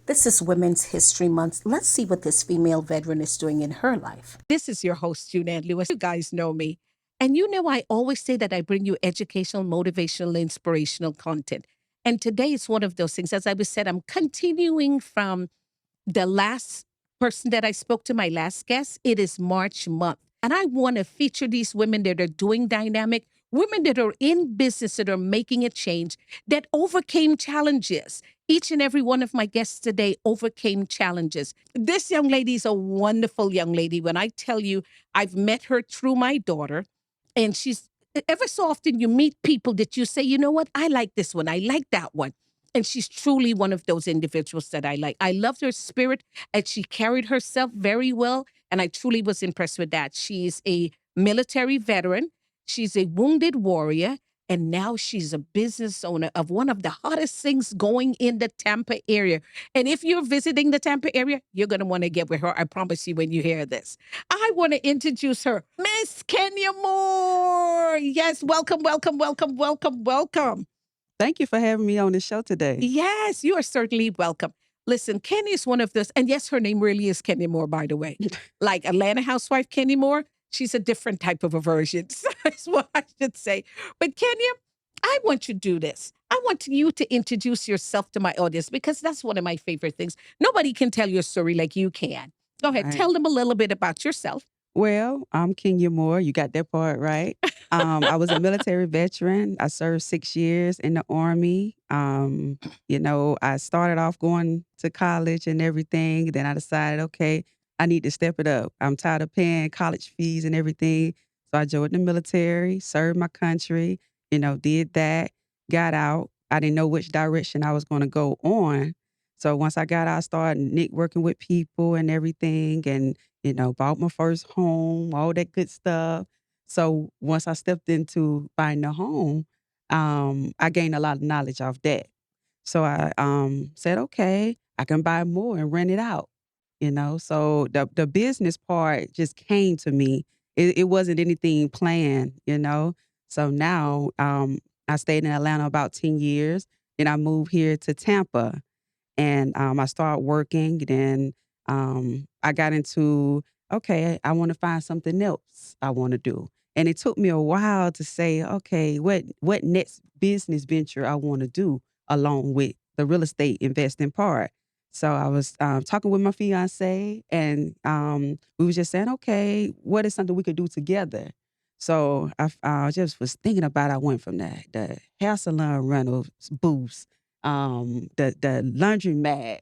This is Women's History Month. Let's see what this female veteran is doing in her life. This is your host, Junette Lewis. You guys know me. And you know, I always say that I bring you educational, motivational, inspirational content. And today is one of those things. As I was said, I'm continuing from the last person that I spoke to, my last guest. It is March month. And I want to feature these women that are doing dynamic, women that are in business, that are making a change, that overcame challenges. Each and every one of my guests today overcame challenges. This young lady is a wonderful young lady. When I tell you, I've met her through my daughter, and she's ever so often you meet people that you say, you know what, I like this one, I like that one. And she's truly one of those individuals that I like. I loved her spirit, and she carried herself very well. And I truly was impressed with that. She's a military veteran. She's a wounded warrior. And now she's a business owner of one of the hottest things going in the Tampa area. And if you're visiting the Tampa area, you're going to want to get with her. I promise you when you hear this. I want to introduce her, Miss Kenya Moore. Yes, welcome, welcome, welcome, welcome, welcome. Thank you for having me on the show today. Yes, you are certainly welcome. Listen, Kenny is one of those, and yes, her name really is Kenny Moore, by the way. Like Atlanta housewife Kenny Moore, she's a different type of a version. So that's what I should say. But Kenya, I want you to do this. I want you to introduce yourself to my audience because that's one of my favorite things. Nobody can tell your story like you can. Go ahead, Right. tell them a little bit about yourself. Well, I'm Kenya Moore. You got that part right. I was a military veteran. I served 6 years in the Army. I started off going to college and everything. Then I decided, okay, I need to step it up. I'm tired of paying college fees and everything. So I joined the military, served my country, did that, got out. I didn't know which direction I was going to go on. So once I got out, I started working with people and everything. And bought my first home, all that good stuff. So once I stepped into buying a home, I gained a lot of knowledge off that. So I said, okay, I can buy more and rent it out. So the business part just came to me. It wasn't anything planned. So now I stayed in Atlanta about 10 years. Then I moved here to Tampa and I started working. Then I got into, okay, I want to find something else I want to do. And it took me a while to say, okay, what next business venture I want to do along with the real estate investing part. So I was talking with my fiance, and we was just saying, okay, what is something we could do together? So I just was thinking about. I went from the hair salon rentals booths, the laundromat.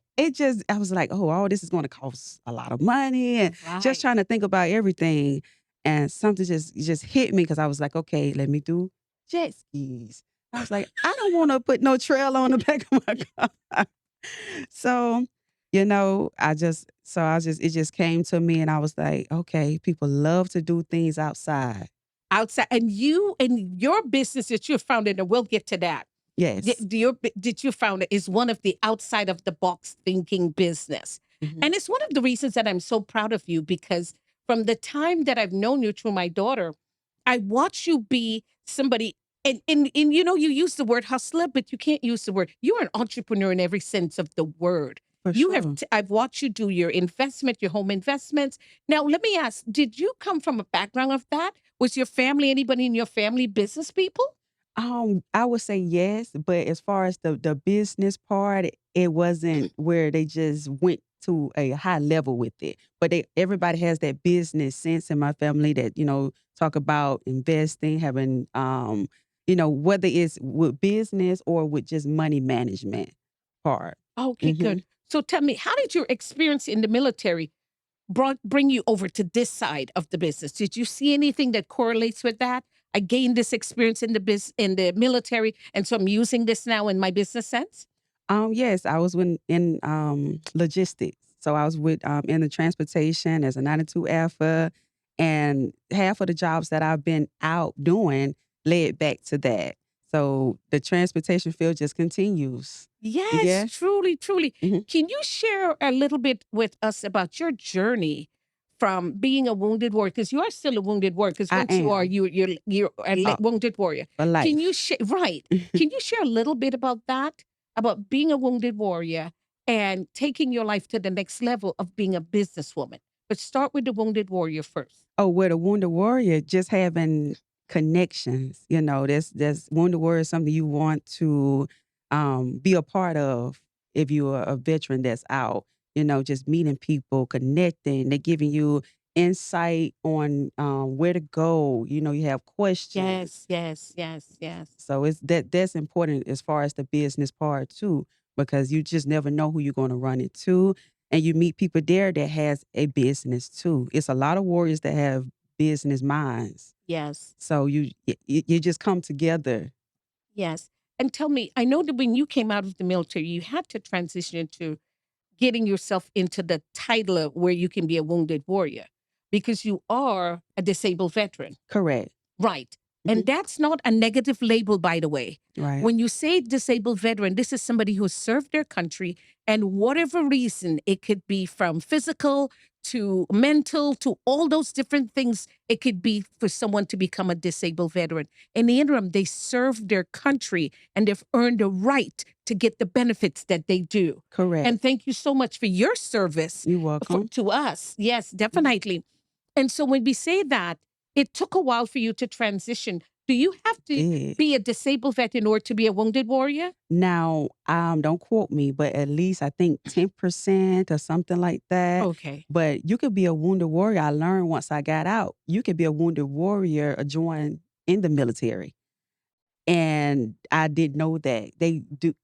I was like, oh, all this is going to cost a lot of money, and just Right. trying to think about everything. And something just hit me because I was like, okay, let me do jet skis. I was like, I don't want to put no trail on the back of my car. So, it just came to me and I was like, okay, people love to do things outside. Outside, and you and your business that you founded, and we'll get to that. Yes. Did you found it is one of the outside of the box thinking business. Mhm. And it's one of the reasons that I'm so proud of you because from the time that I've known you through my daughter, I watch you be somebody and you use the word hustler, but you can't use the word. You're an entrepreneur in every sense of the word. For You have sure. I've watched you do your investment, your home investments. Now, let me ask, did you come from a background of that? Was your family, anybody in your family business people? I would say yes, but as far as the business part, it wasn't where they just went to a high level with it. But everybody has that business sense in my family that, talk about investing, having whether it's with business or with just money management part. Okay, Hmm. good. So tell me, how did your experience in the military bring you over to this side of the business? Did you see anything that correlates with that? I gained this experience in in the military, and so I'm using this now in my business sense. Yes, I was in logistics. So I was with in the transportation as a 92 Alpha, and half of the jobs that I've been out doing led back to that. So the transportation field just continues. Yes, Yeah. truly, truly. Mhm. Can you share a little bit with us about your journey from being a wounded warrior? Because you are still a wounded warrior. Because I once you are, am you're a uh, wounded warrior. for Can you life. share? Right? Can you share a little bit about that? About being a wounded warrior and taking your life to the next level of being a businesswoman. But start with the Wounded Warrior first. Oh, with a Wounded Warrior, just having connections, that's Wounded Warrior is something you want to be a part of if you're a veteran that's out, just meeting people, connecting, they're giving you insight on where to go, you have questions. Yes. So that's important as far as the business part too, because you just never know who you're going to run into, and you meet people there that has a business too. It's a lot of warriors that have business minds. Yes. So you just come together. Yes. And tell me, I know that when you came out of the military, you had to transition into getting yourself into the title of where you can be a wounded warrior because you are a disabled veteran. Correct. Right. And that's not a negative label, by the way. Right. When you say disabled veteran, this is somebody who served their country, and whatever reason, it could be from physical to mental to all those different things. It could be for someone to become a disabled veteran. In the interim, they served their country and they've earned a right to get the benefits that they do. Correct. And thank you so much for your service You're welcome. to us. Yes, definitely. And so when we say that, it took a while for you to transition. Do you have to be a disabled vet in order to be a wounded warrior? Now, don't quote me, but at least I think 10% or something like that. Okay. But you could be a wounded warrior. I learned once I got out, you could be a wounded warrior or join in the military. And I didn't know that. They do.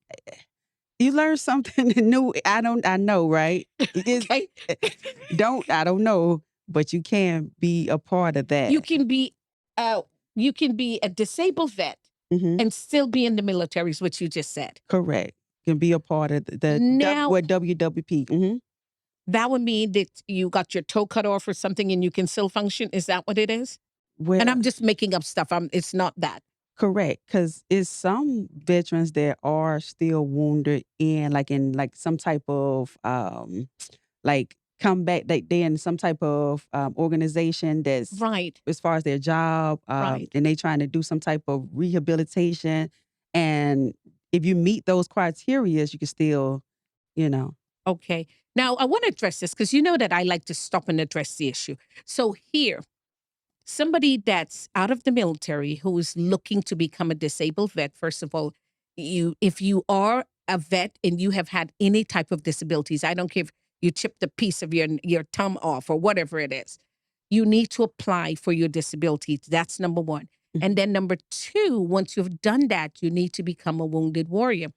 You learn something new. I know, right? Okay. I don't know, but you can be a part of that. You can be a disabled vet and still be in the military, is what you just said. Correct. Can be a part of Now, WWP. That would mean that you got your toe cut off or something and you can still function. Is that what it is? Well, And I'm just making up stuff. It's not that. correct, because it's some veterans that are still wounded in some type of like comeback. They in some type of organization that's Right. as far as their job, Right. and they trying to do some type of rehabilitation. And if you meet those criteria, you can still, Okay. Now, I want to address this because you know that I like to stop and address the issue. So here, somebody that's out of the military who is looking to become a disabled vet, first of all, if you are a vet and you have had any type of disabilities, I don't care if you chipped a piece of your thumb off or whatever it is, you need to apply for your disability. That's number one. And then number two, once you've done that, you need to become a wounded warrior.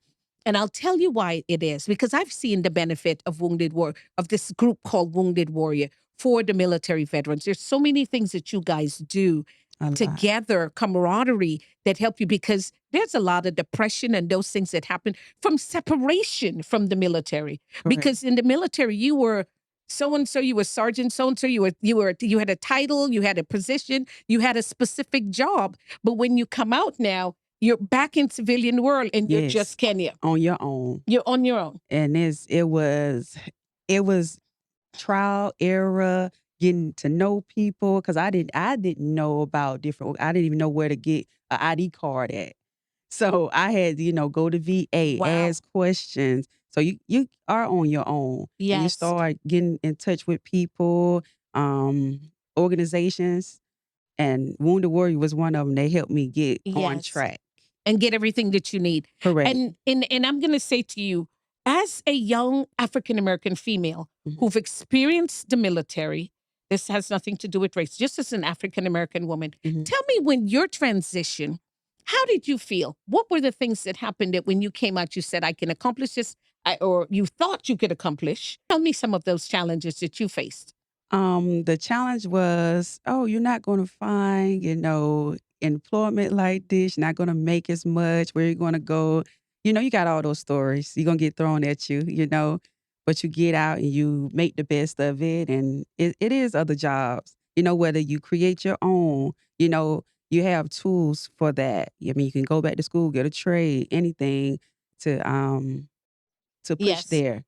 And I'll tell you why it is, because I've seen the benefit of of this group called Wounded Warrior for the military veterans. There's so many things that you guys do a lot. together, camaraderie that help you, because there's a lot of depression and those things that happen from separation from the military. Correct. Because in the military, you were so and so, you were sergeant so and so, you had a title, you had a position, you had a specific job. But when you come out now, you're back in civilian world and you're just Kenya. On your own. You're on your own. And it was trial, error, getting to know people, because I didn't know about I didn't even know where to get an ID card at. So I had to, go to VA, Wow. ask questions. So you are on your own. And you Yes. start getting in touch with people, organizations, and Wounded Warrior was one of them. They helped me get on Yes. track. And get everything that you need. Correct. And I'm going to say to you, as a young African-American female who've experienced the military, this has nothing to do with race, just as an African-American woman, tell me, when your transition, how did you feel? What were the things that happened that when you came out, you said, I can accomplish this, or you thought you could accomplish? Tell me some of those challenges that you faced. The challenge was, you're not going to find, employment like this. You're not going to make as much. Where you're going to go? You got all those stories. You're going to get thrown at you, but you get out and you make the best of it. And it is other jobs, whether you create your own, you have tools for that. I mean, you can go back to school, get a trade, anything to push Yes. there.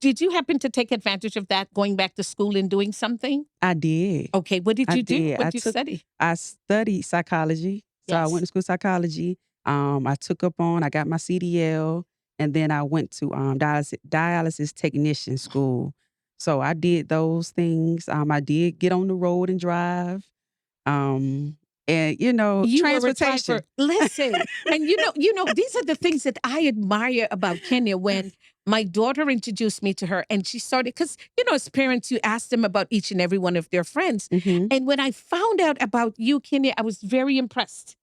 Did you happen to take advantage of that, going back to school and doing something? I did. Okay, what did I you do? did. What did you study? I studied psychology. So I Yes. went to school psychology. I took up on, I got my CDL, and then I went to dialysis technician school. So I did those things. I did get on the road and drive. Um, and You were a transportation. driver. Listen, and these are the things that I admire about Kenya. When my daughter introduced me to her, and she started, because as parents, you ask them about each and every one of their friends. Hmm. And when I found out about you, Kenya, I was very impressed.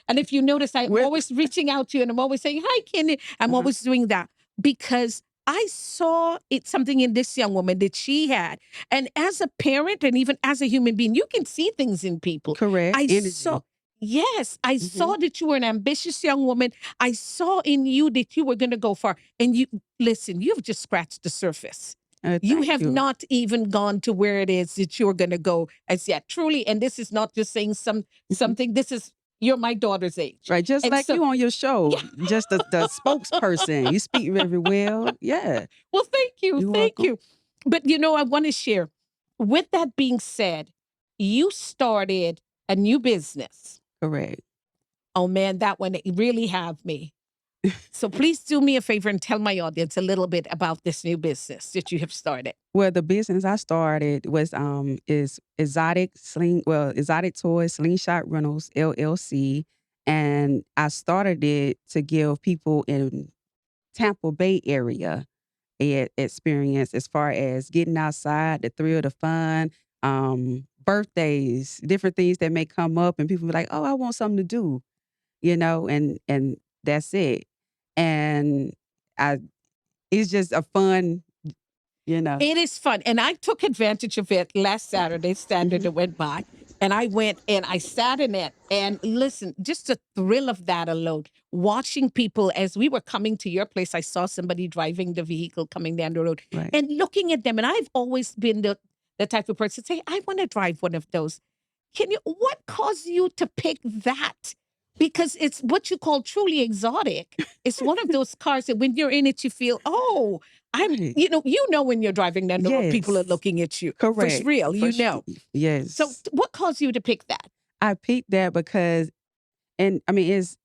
And if you notice, I'm Well, always reaching out to you, and I'm always saying, "Hi, Kenya." I'm uh-huh. always doing that because I saw something in this young woman that she had. And as a parent, and even as a human being, you can see things in people. Correct. I saw, Energy. yes, I Hmm. saw that you were an ambitious young woman. I saw in you that you were going to go far. And listen, you've just scratched the surface. You Thank have you. not even gone to where it is that you're going to go as yet. Truly, and this is not just saying something. This is, you're my daughter's age. Right, just And like so, you on your show, yeah. just the spokesperson. You speak very well. Yeah, Well, thank you. you're Thank welcome. you. But I want to share. With that being said, you started a new business. Correct. Oh man, that one really have me. So please do me a favor and tell my audience a little bit about this new business that you have started. Well, the business I started was is Exotic Toys Slingshot Rentals LLC, and I started it to give people in Tampa Bay area experience as far as getting outside, the thrill, the fun, birthdays, different things that may come up, and people be like, "Oh, I want something to do," and that's it. And I, it's just a fun, you know. It is fun. And I took advantage of it last Saturday Mhm. that went by. And I went and I sat in it. And listen, just the thrill of that alone, watching people as we were coming to your place, I saw somebody driving the vehicle coming down the road Right. and looking at them. And I've always been the type of person to say, I want to drive one of those. What caused you to pick that? Because it's what you call truly exotic. It's one of those cars that when you're in it, you feel, oh, Right. when you're driving down the road, people are Yes. looking at you. For Correct. real, So Yes. what caused you to pick that? I picked that because, and I mean, it's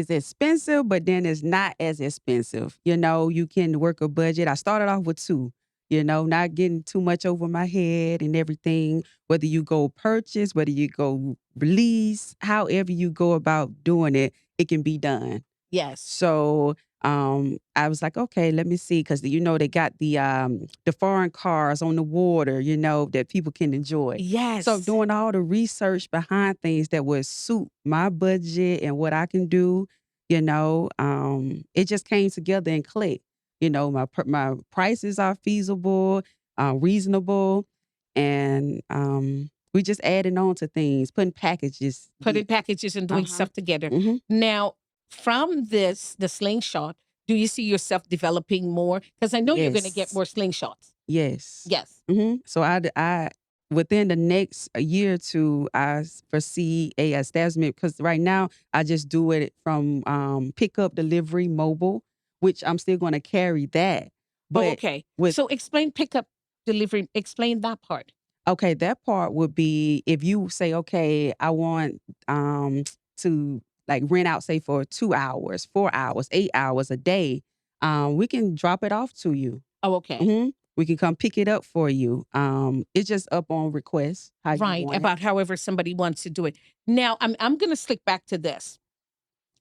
expensive, but then it's not as expensive. You can work a budget. I started off with two. Not getting too much over my head and everything. Whether you go purchase, whether you go release, however you go about doing it, it can be done. Yes. So I was like, okay, let me see, because they got the foreign cars on the water, that people can enjoy. So Yes. doing all the research behind things that would suit my budget and what I can do, it just came together and clicked. My prices are feasible, reasonable, and we just adding on to things, putting packages. Putting packages and doing Uh-huh. stuff together. Hmm. Now, from the slingshot, do you see yourself developing more? Because I know you're going to get Yes. more slingshots. Yes. Yes. So I within the next year or two, foresee a establishment, because right now I just do it from pickup, delivery, mobile, which I'm still going to carry that. Oh, But okay. with So explain pickup, delivery. Explain that part. okay, that part would be if you say, okay, I want to like rent out, say, for 2 hours, 4 hours, 8 hours a day. We can drop it off to you. Oh, okay. Hmm. We can come pick it up for you. It's just up on request how you Right. want it. About however somebody wants to do it. Now, I'm going to slick back to this.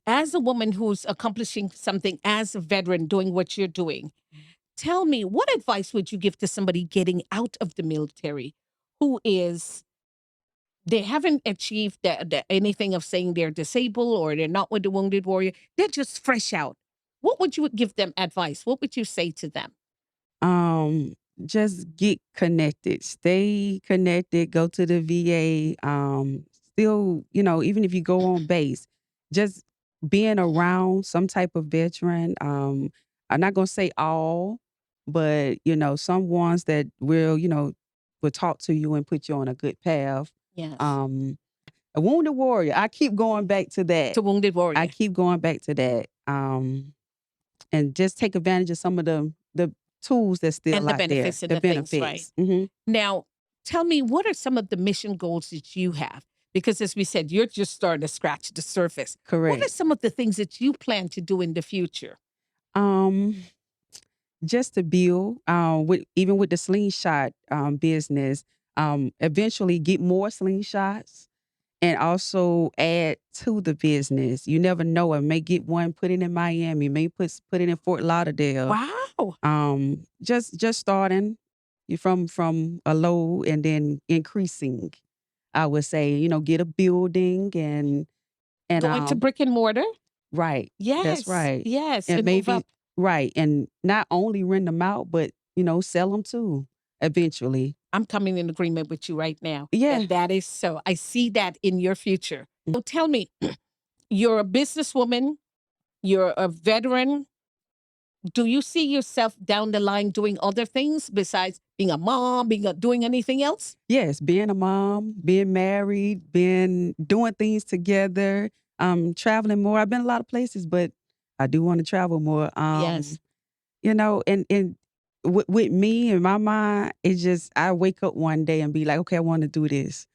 As a woman who's accomplishing something, as a veteran doing what you're doing, tell me, what advice would you give to somebody getting out of the military who they haven't achieved anything of saying they're disabled or they're not with the wounded warrior? They're just fresh out. What would you give them advice? What would you say to them? Um, just get connected. Stay connected. Go to the VA. Still, even if you go on base, just being around some type of veteran. I'm not gonna say all, but some ones that will talk to you and put you on a good path. Yes. Um, a wounded warrior. I keep going back to that. To wounded I warrior. keep going back to that. And just take advantage of some of the tools that's still And the out there, benefits and the the things, right? benefits. Hmm. Now, tell me, what are some of the mission goals that you have? Because as we said, you're just starting to scratch the surface. What are Correct. some of the things that you plan to do in the future? Um, just to build, even with the slingshot business, eventually get more slingshots and also add to the business. You never know. I may get one, put it in Miami, may put it in Fort Lauderdale. Wow. Just starting from a low and then increasing. I would say, get a building and Go into brick and mortar? right. That's Yes. right. Yes. And And move maybe up. right. And not only rent them out, but sell them too eventually. I'm coming in agreement with you right now. Yeah. That is so. I see that in your future. So tell me, you're a businesswoman, you're a veteran. Do you see yourself down the line doing other things besides being a mom, doing anything else? Yes, being a mom, being married, being doing things together, traveling more. I've been a lot of places, but I do want to travel more. Yes. And with me in my mind, it's just I wake up one day and be like, okay, I want to do this,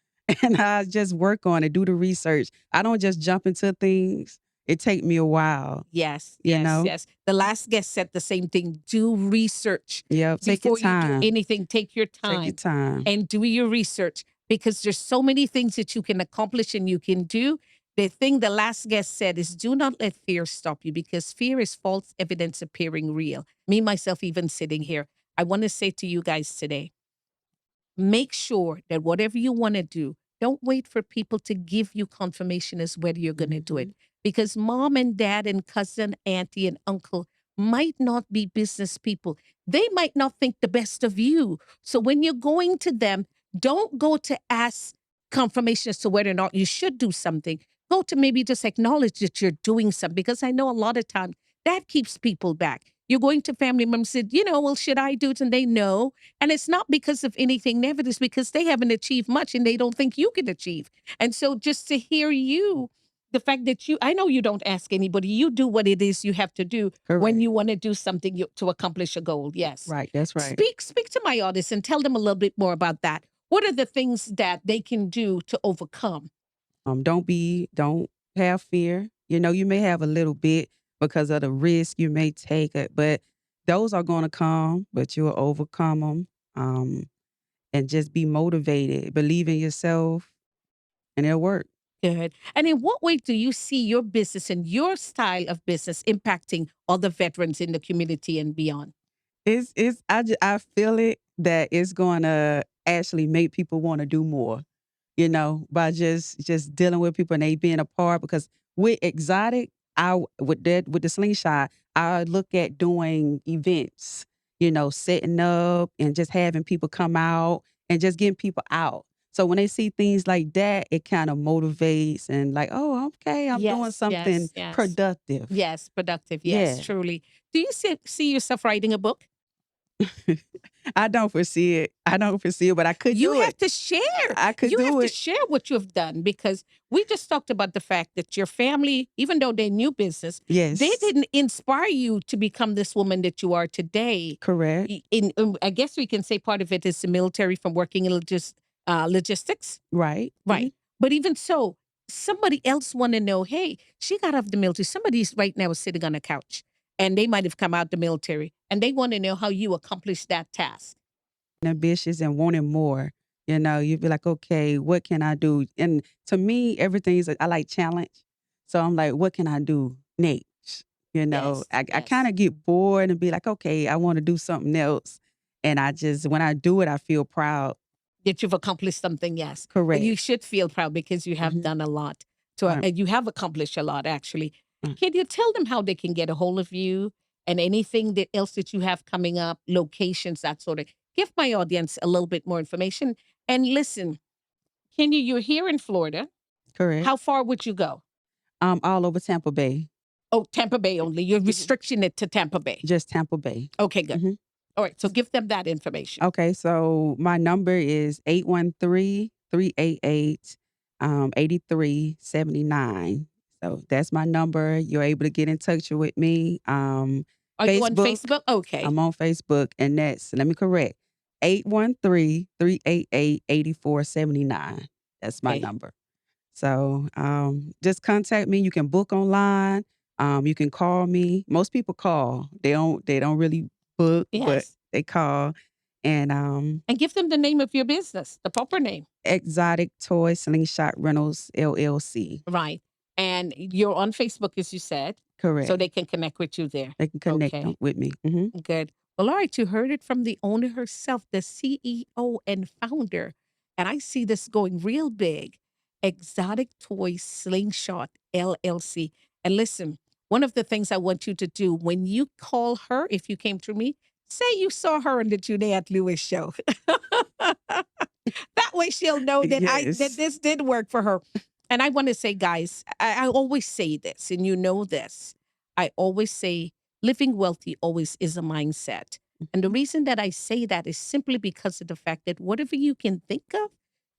and I just work on it, do the research. I don't just jump into things. It take me a while, Yes, you yes, know. yes. The last guest said the same thing. Do research Yeah, take your before you do time. anything. Take your Take your time time. and do your research because there's so many things that you can accomplish and you can do. The thing the last guest said is do not let fear stop you because fear is false evidence appearing real. Me, myself, even sitting here, I want to say to you guys today, make sure that whatever you want to do, don't wait for people to give you confirmation as whether you're going to do it. Mhm. Because mom and dad and cousin, auntie and uncle might not be business people. They might not think the best of you. So when you're going to them, don't go to ask confirmation as to whether or not you should do something. Go to maybe just acknowledge that you're doing something. Because I know a lot of times that keeps people back. You're going to family members and said, well, should I do it? And they know. And it's not because of anything negative, it's because they haven't achieved much and they don't think you can achieve. And so just to hear you, the fact that I know you don't ask anybody, you do what it is you have to do when Correct. you want to do something to accomplish a goal. Yes. Right. That's right. Speak to my audience and tell them a little bit more about that. What are the things that they can do to overcome? Don't have fear. You may have a little bit because of the risk you may take it, but those are going to come, but you'll overcome them. And just be motivated, believe in yourself, and it'll work. Good. And in what way do you see your business and your style of business impacting other veterans in the community and beyond? I feel it that it's going to actually make people want to do more. By just dealing with people and they being a part. Because with exotic, with the slingshot, I look at doing events. Setting up and just having people come out and just getting people out. So when they see things like that, it kind of motivates and like, oh, okay, I'm doing Yes, something yes, yes. productive. Yes, productive. Yes, Yeah. truly. Do you see yourself writing a book? I don't foresee it. But I could You do have it. to share. I could You have do to it. share what you have done because we just talked about the fact that your family, even though they knew business, they Yes. didn't inspire you to become this woman that you are today. Correct. I guess we can say part of it is the military from working in logistics. Right. Right. But even so, somebody else want to know, hey, she got out of the military. Somebody's right now is sitting on a couch and they might have come out the military and they want to know how you accomplished that task. Ambitious and wanting more. You'd be like, okay, what can I do? And to me, I like challenge. So I'm like, what can I do next? Yes, I kind yes. of get bored and be like, okay, I want to do something else. And when I do it, I feel proud. That you've accomplished something, yes. But Correct. you should feel proud because you have Hmm. done a lot Right. and you have accomplished a lot actually. Right. Can you tell them how they can get a hold of you and anything else that you have coming up, locations, that sort of. Give my audience a little bit more information. And listen, you're here in Florida. Correct. How far would you go? All over Tampa Bay. Oh, Tampa Bay only. You're Mhm. restricting it to Tampa Bay. Just Tampa Bay. Okay, good. Hmm. All right. So give them that information. Okay, so my number is 813-388 8379. So that's my number. You're able to get in touch with me. Are you on Facebook, Facebook? Okay. I'm on Facebook, and let me correct, 813-388 8479. That's my Okay. number. So just contact me. You can book online. You can call me. Most people call. They don't really book, but Yes. they call. And And give them the name of your business, the proper name. Exotic Toys Slingshot Rentals LLC. Right. And you're on Facebook, as you said, Correct. so they can connect with you there. They can connect Okay. with me. Good. Well, all right. You heard it from the owner herself, the CEO and founder. And I see this going real big. Exotic Toys Slingshot LLC. And listen, one of the things I want you to do when you call her, if you came through me, say you saw her on the Juliette Lewis show. That way she'll know that that Yes. this did work for her. And I want to say, guys, I always say this, and you know this. I always say living wealthy always is a mindset. And the reason that I say that is simply because of the fact that whatever you can think of,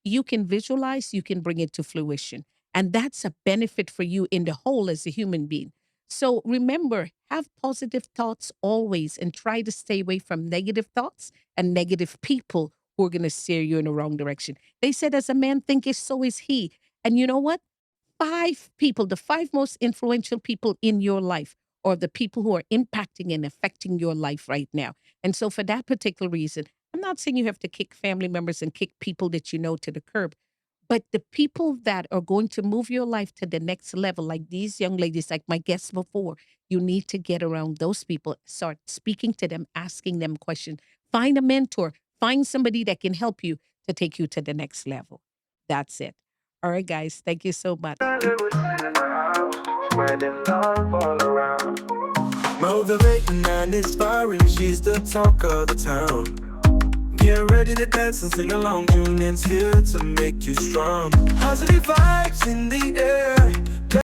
you can visualize, you can bring it to fruition. And that's a benefit for you in the whole as a human being. So remember, have positive thoughts always and try to stay away from negative thoughts and negative people who are going to steer you in the wrong direction. They said, as a man thinketh, so is he. And you know what? 5 people, the 5 most influential people in your life, are the people who are impacting and affecting your life right now. And so, for that particular reason, I'm not saying you have to kick family members and kick people that you know to the curb, but the people that are going to move your life to the next level, like these young ladies, like my guests before, you need to get around those people, start speaking to them, asking them questions, find a mentor, find somebody that can help you to take you to the next level. That's it. All right, guys, thank you so much. Motivating and inspiring, she's the talk of the town. Get ready to dance and sing along. Julian's here to make you strong. Positive vibes in the air,